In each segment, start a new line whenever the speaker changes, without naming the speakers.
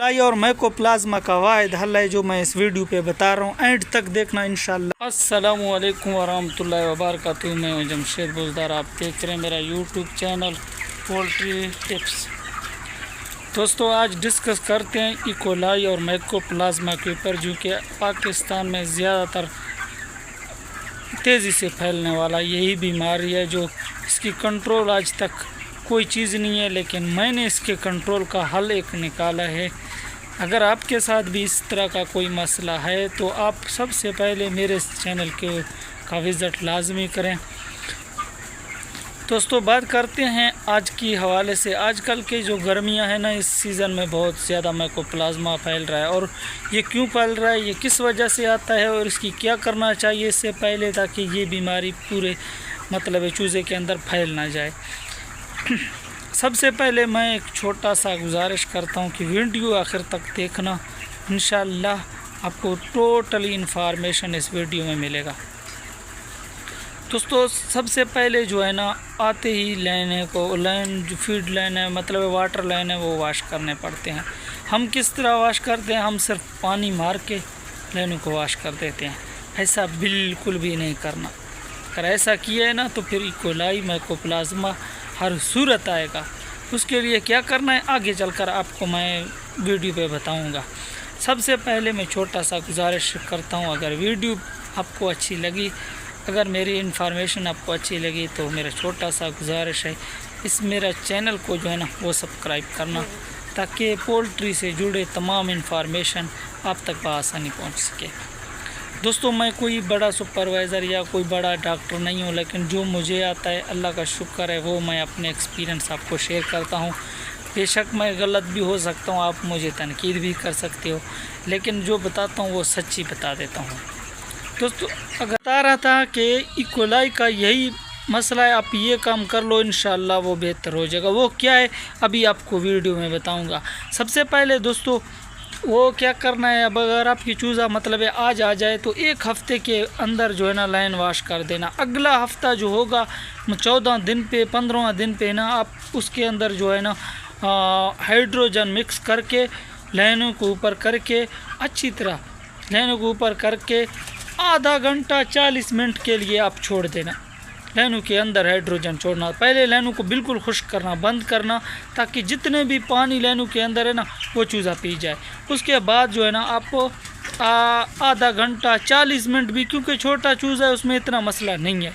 लाई और माइकोप्लाज्मा का वाहिद हल है जो मैं इस वीडियो पे बता रहा हूँ, एंड तक देखना इंशाल्लाह। अस्सलामु अलैकुम वरहमतुल्लाहि वबरकातुहू। मैं हूँ जमशेद बुज़दार, आप देख रहे हैं मेरा यूट्यूब चैनल पोल्ट्री टिप्स। दोस्तों आज डिस्कस करते हैं इकोलाई और माइकोप्लाज्मा के ऊपर, जो कि पाकिस्तान में ज़्यादातर तेज़ी से फैलने वाला यही बीमारी है, जो इसकी कंट्रोल आज तक कोई चीज़ नहीं है, लेकिन मैंने इसके कंट्रोल का हल एक निकाला है। अगर आपके साथ भी इस तरह का कोई मसला है तो आप सबसे पहले मेरे चैनल का विज़िट लाजमी करें। दोस्तों बात करते हैं आज की हवाले से। आजकल के जो गर्मियां हैं ना, इस सीज़न में बहुत ज़्यादा माइकोप्लाज्मा फैल रहा है, और ये क्यों फैल रहा है, ये किस वजह से आता है और इसकी क्या करना चाहिए इससे पहले, ताकि ये बीमारी पूरे चूज़े के अंदर फैल ना जाए। सबसे पहले मैं एक छोटा सा गुजारिश करता हूँ कि वीडियो आखिर तक देखना, इंशाअल्लाह आपको टोटली इन्फॉर्मेशन इस वीडियो में मिलेगा। दोस्तों सबसे पहले जो है ना, आते ही जो फीड लाइन है वाटर लाइन है, वो वाश करने पड़ते हैं। हम किस तरह वाश करते हैं, हम सिर्फ पानी मार के लाइनों को वाश कर देते हैं। ऐसा बिल्कुल भी नहीं करना। अगर ऐसा किया है ना तो फिर इकोलाई माइकोप्लाज्मा हर सूरत आएगा। उसके लिए क्या करना है आगे चलकर आपको मैं वीडियो पे बताऊंगा। सबसे पहले मैं छोटा सा गुजारिश करता हूं, अगर वीडियो आपको अच्छी लगी, अगर मेरी इन्फॉर्मेशन आपको अच्छी लगी, तो मेरा छोटा सा गुजारिश है मेरा चैनल को जो है ना वो सब्सक्राइब करना, ताकि पोल्ट्री से जुड़े तमाम इन्फॉर्मेशन आप तक बआसानी पहुँच सके। दोस्तों मैं कोई बड़ा सुपरवाइज़र या कोई बड़ा डॉक्टर नहीं हूँ, लेकिन जो मुझे आता है अल्लाह का शुक्र है, वो मैं अपने एक्सपीरियंस आपको शेयर करता हूँ। बेशक मैं गलत भी हो सकता हूँ, आप मुझे तनकीद भी कर सकते हो, लेकिन जो बताता हूँ वो सच्ची बता देता हूँ। दोस्तों अगर बता रहा था कि इकोलाई का यही मसला है, आप ये काम कर लो इंशाअल्लाह वो बेहतर हो जाएगा। वो क्या है अभी आपको वीडियो में बताऊँगा। सबसे पहले दोस्तों वो क्या करना है, अब अगर आपकी चूज़ा आज आ जाए तो एक हफ़्ते के अंदर जो है ना लाइन वाश कर देना। अगला हफ़्ता जो होगा 14 दिन पे 15वां दिन पे ना, आप उसके अंदर जो है ना हाइड्रोजन मिक्स करके लाइनों को ऊपर करके अच्छी तरह लाइनों को ऊपर करके आधा घंटा 40 मिनट के लिए आप छोड़ देना। लाइनों के अंदर हाइड्रोजन छोड़ना, पहले लाइनों को बिल्कुल खुश्क करना, बंद करना, ताकि जितने भी पानी लाइनों के अंदर है ना वो चूज़ा पी जाए। उसके बाद जो है ना आप आधा घंटा 40 मिनट भी, क्योंकि छोटा चूज़ा है उसमें इतना मसला नहीं है,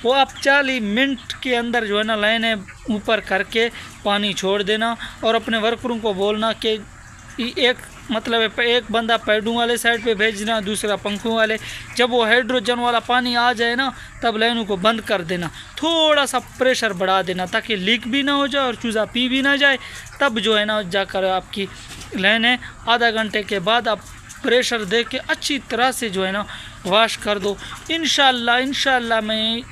वो आप 40 मिनट के अंदर जो है ना लाइनें ऊपर करके पानी छोड़ देना, और अपने वर्करों को बोलना कि एक बंदा पैडों वाले साइड पे भेजना, दूसरा पंखों वाले। जब वो हाइड्रोजन वाला पानी आ जाए ना, तब लाइनों को बंद कर देना, थोड़ा सा प्रेशर बढ़ा देना, ताकि लीक भी ना हो जाए और चूज़ा पी भी ना जाए। तब जो है ना जाकर आपकी लाइनें आधा घंटे के बाद आप प्रेशर दे के अच्छी तरह से जो है ना वाश कर दो। इंशाअल्लाह मैं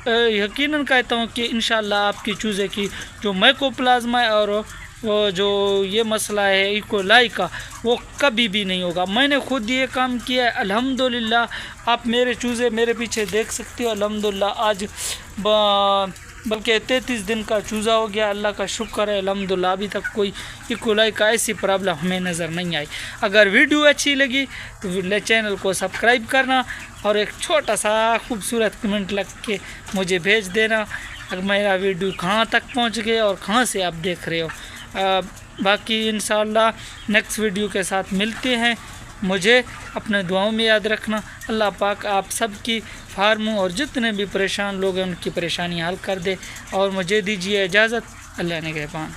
यकीनन कहता हूँ कि इंशाअल्लाह आपकी चूज़े की जो माइकोप्लाज्मा है और वो जो ये मसला है इकोलाई का, वो कभी भी नहीं होगा। मैंने खुद ये काम किया है अल्हम्दुलिल्लाह। आप मेरे चूज़े मेरे पीछे देख सकते हो, अल्हम्दुलिल्लाह आज बल्कि 33 दिन का चूज़ा हो गया, अल्लाह का शुक्र है अल्हम्दुलिल्लाह। अभी तक कोई इकोलाई का ऐसी प्रॉब्लम हमें नज़र नहीं आई। अगर वीडियो अच्छी लगी तो चैनल को सब्सक्राइब करना और एक छोटा सा खूबसूरत कमेंट लग के मुझे भेज देना अगर मेरा वीडियो कहाँ तक पहुँच गया और कहाँ से आप देख रहे हो। बाकी इंशाअल्लाह नेक्स्ट वीडियो के साथ मिलते हैं। मुझे अपने दुआओं में याद रखना। अल्लाह पाक आप सब की फार्मों और जितने भी परेशान लोग हैं उनकी परेशानी हल कर दे, और मुझे दीजिए इजाज़त। अल्लाह ने कहबान।